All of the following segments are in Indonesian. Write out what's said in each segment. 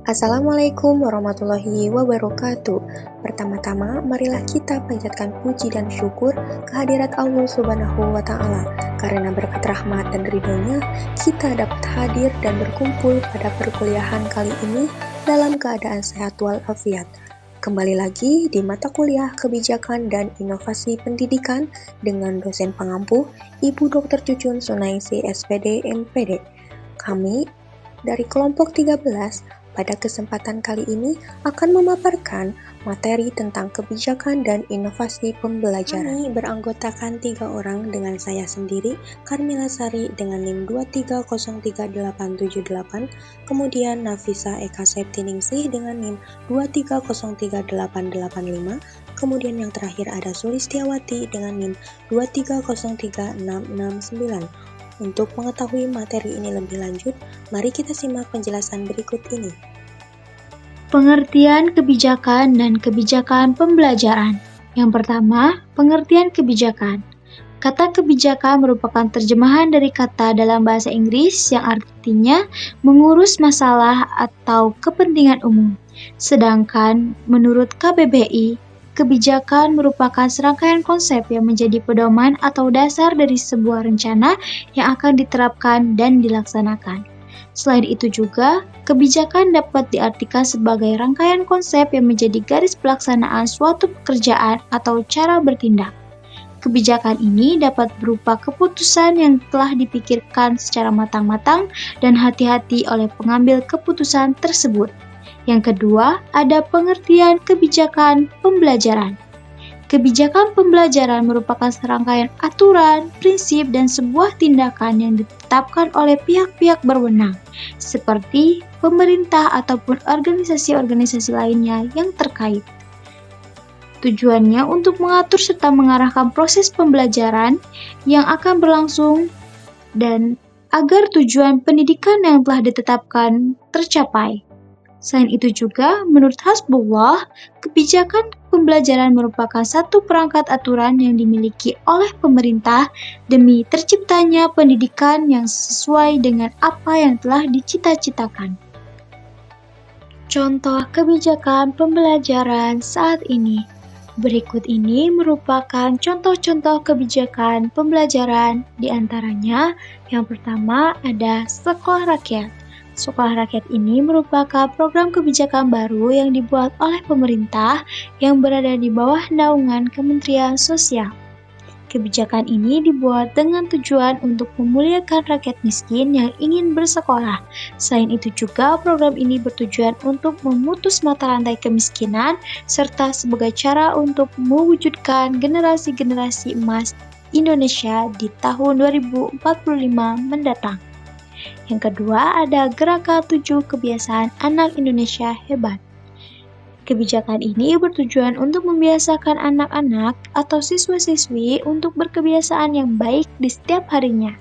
Assalamualaikum warahmatullahi wabarakatuh. Pertama-tama, marilah kita panjatkan puji dan syukur kehadirat Allah Subhanahu wa Ta'ala. Karena berkat rahmat dan ridhonya, kita dapat hadir dan berkumpul pada perkuliahan kali ini dalam keadaan sehat walafiat. Kembali lagi di mata kuliah Kebijakan dan Inovasi Pendidikan dengan dosen pengampu Ibu Dr. Cucun Sunaisi SPD MPD. Kami dari kelompok 13 pada kesempatan kali ini akan memaparkan materi tentang kebijakan dan inovasi pembelajaran. Kami beranggotakan 3 orang dengan saya sendiri, Karmila Sari dengan NIM 2303878, kemudian Nafisa Eka Septiningsih dengan NIM 2303885, kemudian yang terakhir ada Sulistiawati dengan NIM 2303669. Untuk mengetahui materi ini lebih lanjut, mari kita simak penjelasan berikut ini. Pengertian kebijakan dan kebijakan pembelajaran. Yang pertama, pengertian kebijakan. Kata kebijakan merupakan terjemahan dari kata dalam bahasa Inggris yang artinya mengurus masalah atau kepentingan umum. Sedangkan menurut KBBI, kebijakan merupakan serangkaian konsep yang menjadi pedoman atau dasar dari sebuah rencana yang akan diterapkan dan dilaksanakan. Selain itu juga, kebijakan dapat diartikan sebagai rangkaian konsep yang menjadi garis pelaksanaan suatu pekerjaan atau cara bertindak. Kebijakan ini dapat berupa keputusan yang telah dipikirkan secara matang-matang dan hati-hati oleh pengambil keputusan tersebut. Yang kedua, ada pengertian kebijakan pembelajaran. Kebijakan pembelajaran merupakan serangkaian aturan, prinsip, dan sebuah tindakan yang ditetapkan oleh pihak-pihak berwenang, seperti pemerintah ataupun organisasi-organisasi lainnya yang terkait. Tujuannya untuk mengatur serta mengarahkan proses pembelajaran yang akan berlangsung dan agar tujuan pendidikan yang telah ditetapkan tercapai. Selain itu juga, menurut Hasbullah, kebijakan pembelajaran merupakan satu perangkat aturan yang dimiliki oleh pemerintah demi terciptanya pendidikan yang sesuai dengan apa yang telah dicita-citakan. Contoh kebijakan pembelajaran saat ini. Berikut ini merupakan contoh-contoh kebijakan pembelajaran, di antaranya yang pertama ada Sekolah Rakyat. Sekolah Rakyat ini merupakan program kebijakan baru yang dibuat oleh pemerintah yang berada di bawah naungan Kementerian Sosial. Kebijakan ini dibuat dengan tujuan untuk memuliakan rakyat miskin yang ingin bersekolah. Selain itu juga, program ini bertujuan untuk memutus mata rantai kemiskinan serta sebagai cara untuk mewujudkan generasi-generasi emas Indonesia di tahun 2045 mendatang. Yang kedua, ada Gerakan 7 Kebiasaan Anak Indonesia Hebat. Kebijakan ini bertujuan untuk membiasakan anak-anak atau siswa-siswi untuk berkebiasaan yang baik di setiap harinya.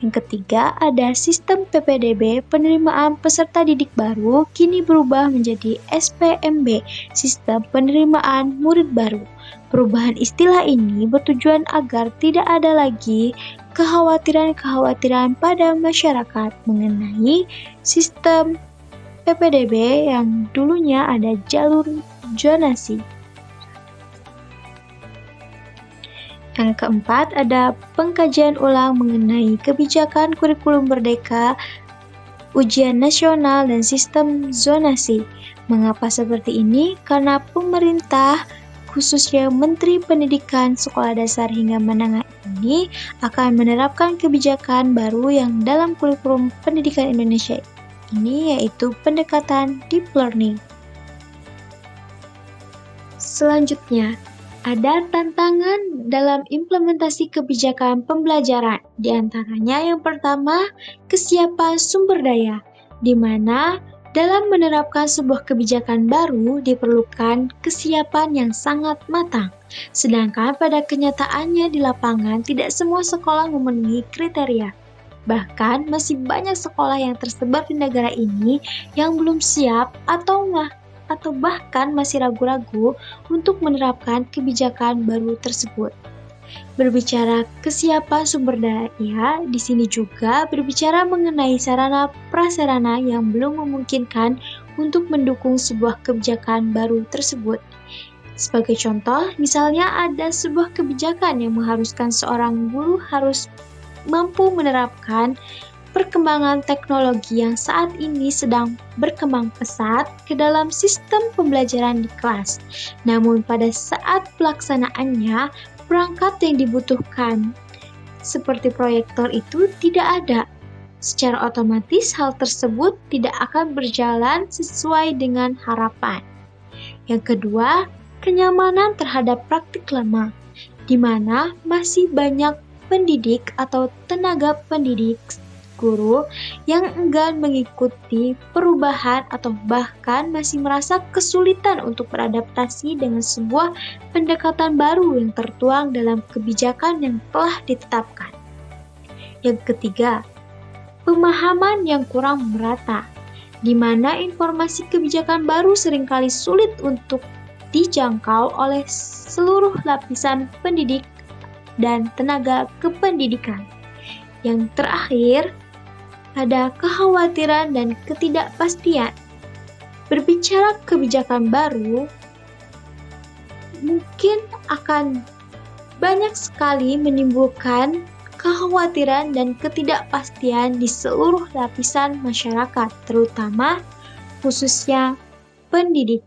Yang ketiga, ada sistem PPDB, penerimaan peserta didik baru, kini berubah menjadi SPMB, sistem penerimaan murid baru. Perubahan istilah ini bertujuan agar tidak ada lagi kekhawatiran-kekhawatiran pada masyarakat mengenai sistem PPDB yang dulunya ada jalur zonasi. Yang keempat, ada pengkajian ulang mengenai kebijakan kurikulum merdeka, ujian nasional, dan sistem zonasi. Mengapa seperti ini? Karena pemerintah, khususnya Menteri Pendidikan Sekolah Dasar hingga Menengah ini akan menerapkan kebijakan baru yang dalam kurikulum pendidikan Indonesia ini, yaitu pendekatan deep learning. Selanjutnya, ada tantangan dalam implementasi kebijakan pembelajaran. Di antaranya yang pertama, kesiapan sumber daya, di mana dalam menerapkan sebuah kebijakan baru diperlukan kesiapan yang sangat matang. Sedangkan pada kenyataannya di lapangan tidak semua sekolah memenuhi kriteria. Bahkan masih banyak sekolah yang tersebar di negara ini yang belum siap atau bahkan masih ragu-ragu untuk menerapkan kebijakan baru tersebut. Berbicara ke siapa sumber daya, di sini juga berbicara mengenai sarana prasarana yang belum memungkinkan untuk mendukung sebuah kebijakan baru tersebut. Sebagai contoh, misalnya ada sebuah kebijakan yang mengharuskan seorang guru harus mampu menerapkan perkembangan teknologi yang saat ini sedang berkembang pesat ke dalam sistem pembelajaran di kelas. Namun pada saat pelaksanaannya, perangkat yang dibutuhkan seperti proyektor itu tidak ada. Secara otomatis hal tersebut tidak akan berjalan sesuai dengan harapan. Yang kedua, kenyamanan terhadap praktik lama, di mana masih banyak pendidik atau tenaga pendidik guru yang enggan mengikuti perubahan atau bahkan masih merasa kesulitan untuk beradaptasi dengan sebuah pendekatan baru yang tertuang dalam kebijakan yang telah ditetapkan. Yang ketiga, pemahaman yang kurang merata, di mana informasi kebijakan baru seringkali sulit untuk dijangkau oleh seluruh lapisan pendidik dan tenaga kependidikan. Yang terakhir, ada kekhawatiran dan ketidakpastian. Berbicara kebijakan baru, mungkin akan banyak sekali menimbulkan kekhawatiran dan ketidakpastian di seluruh lapisan masyarakat, terutama khususnya pendidik.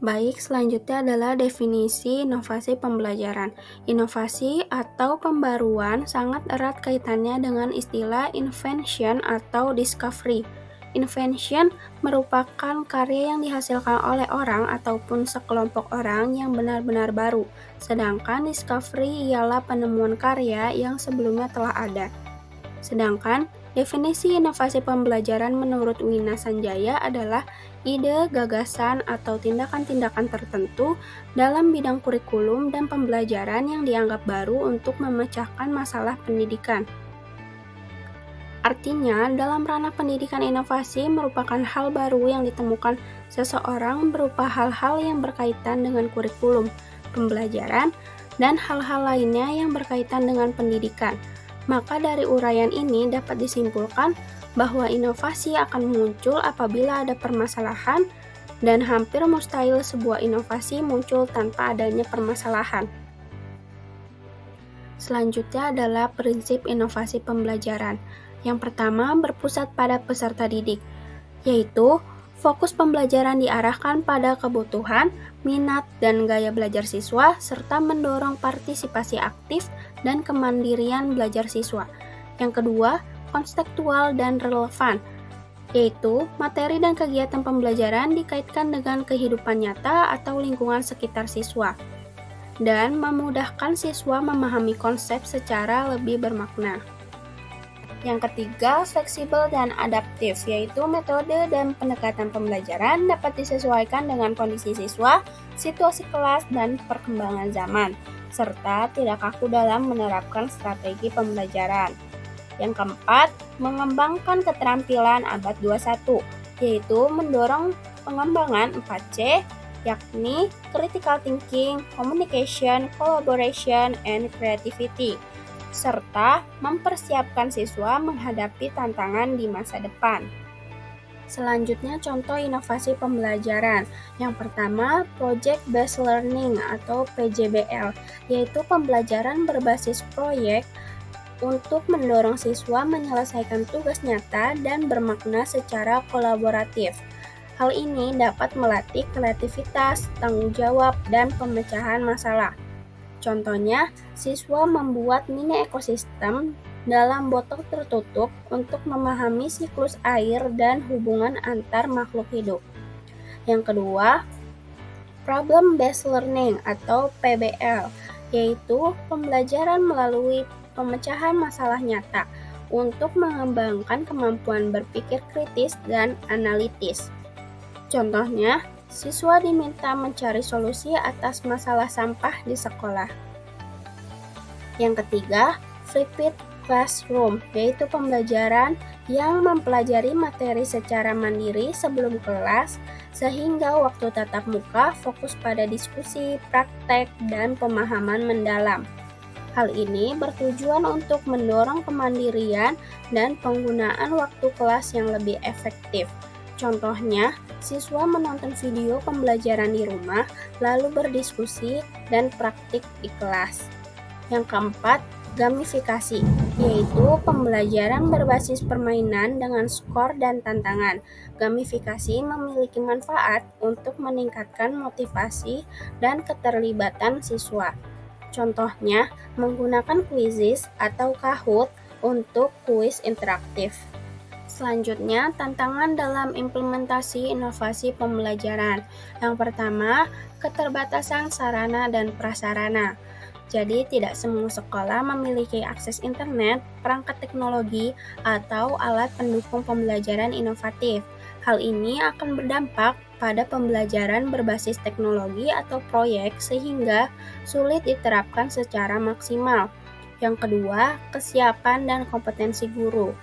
Baik, selanjutnya adalah definisi inovasi pembelajaran. Inovasi atau pembaruan sangat erat kaitannya dengan istilah invention atau discovery. Invention merupakan karya yang dihasilkan oleh orang ataupun sekelompok orang yang benar-benar baru, sedangkan discovery ialah penemuan karya yang sebelumnya telah ada. Sedangkan definisi inovasi pembelajaran menurut Wina Sanjaya adalah ide, gagasan, atau tindakan-tindakan tertentu dalam bidang kurikulum dan pembelajaran yang dianggap baru untuk memecahkan masalah pendidikan. Artinya, dalam ranah pendidikan inovasi merupakan hal baru yang ditemukan seseorang berupa hal-hal yang berkaitan dengan kurikulum, pembelajaran, dan hal-hal lainnya yang berkaitan dengan pendidikan. Maka dari uraian ini dapat disimpulkan bahwa inovasi akan muncul apabila ada permasalahan dan hampir mustahil sebuah inovasi muncul tanpa adanya permasalahan. Selanjutnya adalah prinsip inovasi pembelajaran. Yang pertama berpusat pada peserta didik, yaitu fokus pembelajaran diarahkan pada kebutuhan, minat, dan gaya belajar siswa, serta mendorong partisipasi aktif dan kemandirian belajar siswa. Yang kedua, konstekstual dan relevan, yaitu materi dan kegiatan pembelajaran dikaitkan dengan kehidupan nyata atau lingkungan sekitar siswa, dan memudahkan siswa memahami konsep secara lebih bermakna. Yang ketiga, fleksibel dan adaptif, yaitu metode dan pendekatan pembelajaran dapat disesuaikan dengan kondisi siswa, situasi kelas, dan perkembangan zaman, serta tidak kaku dalam menerapkan strategi pembelajaran. Yang keempat, mengembangkan keterampilan abad 21, yaitu mendorong pengembangan 4C, yakni critical thinking, communication, collaboration, and creativity, serta mempersiapkan siswa menghadapi tantangan di masa depan. Selanjutnya, contoh inovasi pembelajaran. Yang pertama, Project Based Learning atau PJBL, yaitu pembelajaran berbasis proyek untuk mendorong siswa menyelesaikan tugas nyata dan bermakna secara kolaboratif. Hal ini dapat melatih kreativitas, tanggung jawab, dan pemecahan masalah. Contohnya, siswa membuat mini ekosistem dalam botol tertutup untuk memahami siklus air dan hubungan antar makhluk hidup. Yang kedua, Problem Based Learning atau PBL, yaitu pembelajaran melalui pemecahan masalah nyata untuk mengembangkan kemampuan berpikir kritis dan analitis. Contohnya, siswa diminta mencari solusi atas masalah sampah di sekolah. Yang ketiga, Flipped classroom, yaitu pembelajaran yang mempelajari materi secara mandiri sebelum kelas, sehingga waktu tatap muka fokus pada diskusi, praktek, dan pemahaman mendalam. Hal ini bertujuan untuk mendorong kemandirian dan penggunaan waktu kelas yang lebih efektif. Contohnya, siswa menonton video pembelajaran di rumah, lalu berdiskusi dan praktik di kelas. Yang keempat, gamifikasi, yaitu pembelajaran berbasis permainan dengan skor dan tantangan. Gamifikasi memiliki manfaat untuk meningkatkan motivasi dan keterlibatan siswa. Contohnya, menggunakan quizzes atau Kahoot untuk kuis interaktif. Selanjutnya, tantangan dalam implementasi inovasi pembelajaran. Yang pertama, keterbatasan sarana dan prasarana. Jadi, tidak semua sekolah memiliki akses internet, perangkat teknologi, atau alat pendukung pembelajaran inovatif. Hal ini akan berdampak pada pembelajaran berbasis teknologi atau proyek sehingga sulit diterapkan secara maksimal. Yang kedua, kesiapan dan kompetensi guru.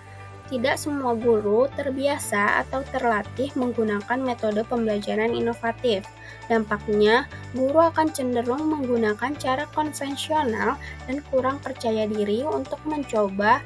Tidak semua guru terbiasa atau terlatih menggunakan metode pembelajaran inovatif. Dampaknya, guru akan cenderung menggunakan cara konvensional dan kurang percaya diri untuk mencoba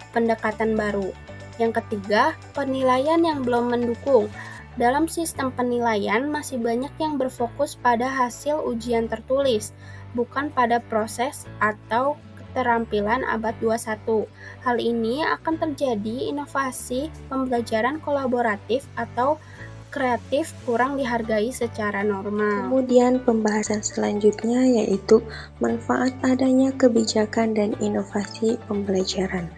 pendekatan baru. Yang ketiga, penilaian yang belum mendukung. Dalam sistem penilaian, masih banyak yang berfokus pada hasil ujian tertulis, bukan pada proses atau keterampilan abad 21. Hal ini akan terjadi inovasi pembelajaran kolaboratif atau kreatif kurang dihargai secara normal. Kemudian pembahasan selanjutnya yaitu manfaat adanya kebijakan dan inovasi pembelajaran.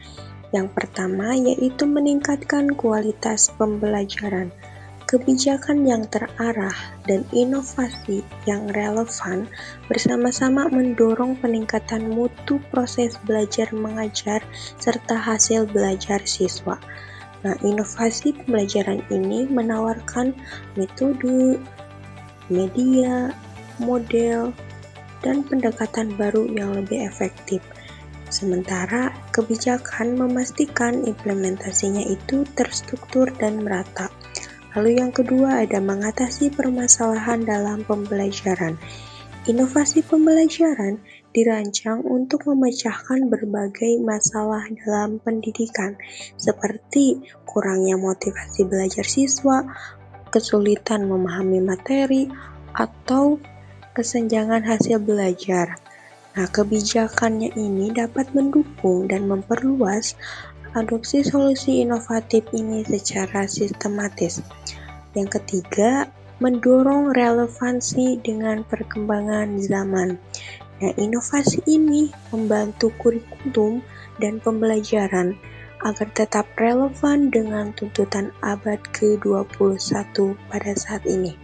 Yang pertama yaitu meningkatkan kualitas pembelajaran. Kebijakan yang terarah dan inovasi yang relevan bersama-sama mendorong peningkatan mutu proses belajar mengajar serta hasil belajar siswa. Nah, inovasi pembelajaran ini menawarkan metode, media, model, dan pendekatan baru yang lebih efektif. Sementara kebijakan memastikan implementasinya itu terstruktur dan merata. Lalu yang kedua ada mengatasi permasalahan dalam pembelajaran. Inovasi pembelajaran dirancang untuk memecahkan berbagai masalah dalam pendidikan, seperti kurangnya motivasi belajar siswa, kesulitan memahami materi, atau kesenjangan hasil belajar. Nah, kebijakannya ini dapat mendukung dan memperluas adopsi solusi inovatif ini secara sistematis. Yang ketiga, mendorong relevansi dengan perkembangan zaman. Nah, inovasi ini membantu kurikulum dan pembelajaran agar tetap relevan dengan tuntutan abad ke-21 pada saat ini,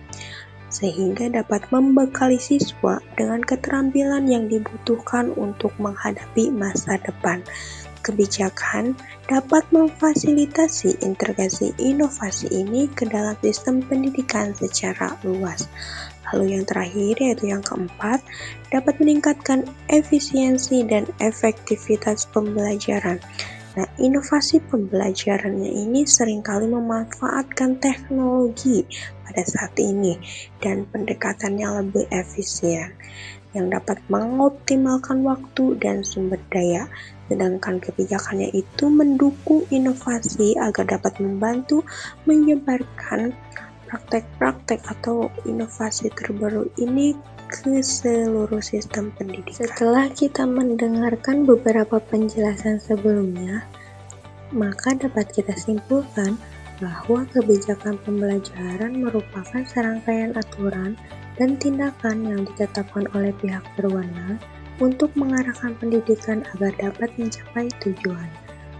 sehingga dapat membekali siswa dengan keterampilan yang dibutuhkan untuk menghadapi masa depan. Kebijakan dapat memfasilitasi integrasi inovasi ini ke dalam sistem pendidikan secara luas. Lalu yang terakhir yaitu yang keempat, dapat meningkatkan efisiensi dan efektivitas pembelajaran. Nah, inovasi pembelajarannya ini seringkali memanfaatkan teknologi pada saat ini dan pendekatan yang lebih efisien yang dapat mengoptimalkan waktu dan sumber daya, sedangkan kebijakannya itu mendukung inovasi agar dapat membantu menyebarkan praktek-praktek atau inovasi terbaru ini ke seluruh sistem pendidikan. Setelah kita mendengarkan beberapa penjelasan sebelumnya, maka dapat kita simpulkan bahwa kebijakan pembelajaran merupakan serangkaian aturan dan tindakan yang ditetapkan oleh pihak berwenang untuk mengarahkan pendidikan agar dapat mencapai tujuan.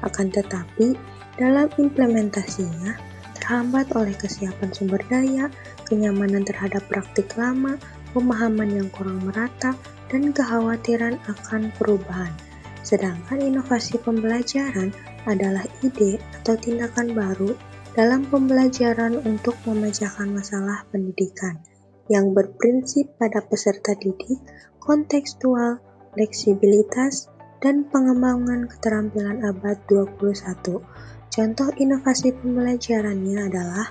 Akan tetapi, dalam implementasinya, terhambat oleh kesiapan sumber daya, kenyamanan terhadap praktik lama, pemahaman yang kurang merata, dan kekhawatiran akan perubahan. Sedangkan inovasi pembelajaran adalah ide atau tindakan baru dalam pembelajaran untuk memecahkan masalah pendidikan yang berprinsip pada peserta didik, kontekstual, fleksibilitas, dan pengembangan keterampilan abad 21. Contoh inovasi pembelajarannya adalah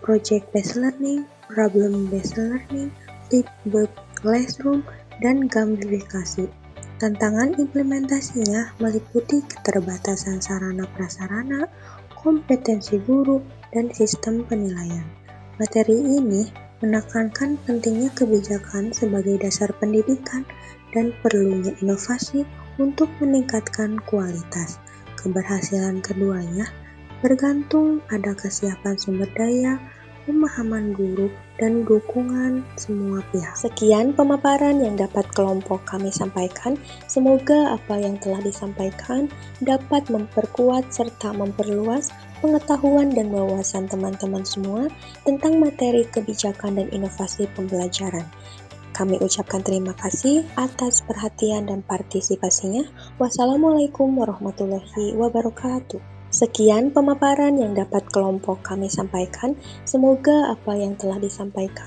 project-based learning, problem-based learning, flipboard classroom, dan gamifikasi. Tantangan implementasinya meliputi keterbatasan sarana prasarana, kompetensi guru, dan sistem penilaian. Materi ini menekankan pentingnya kebijakan sebagai dasar pendidikan dan perlunya inovasi untuk meningkatkan kualitas. Keberhasilan keduanya bergantung pada kesiapan sumber daya, pemahaman guru, dan dukungan semua pihak. Sekian pemaparan yang dapat kelompok kami sampaikan. Semoga apa yang telah disampaikan dapat memperkuat serta memperluas pengetahuan dan wawasan teman-teman semua tentang materi kebijakan dan inovasi pembelajaran. Kami ucapkan terima kasih atas perhatian dan partisipasinya. Wassalamualaikum warahmatullahi wabarakatuh. Sekian pemaparan yang dapat kelompok kami sampaikan. Semoga apa yang telah disampaikan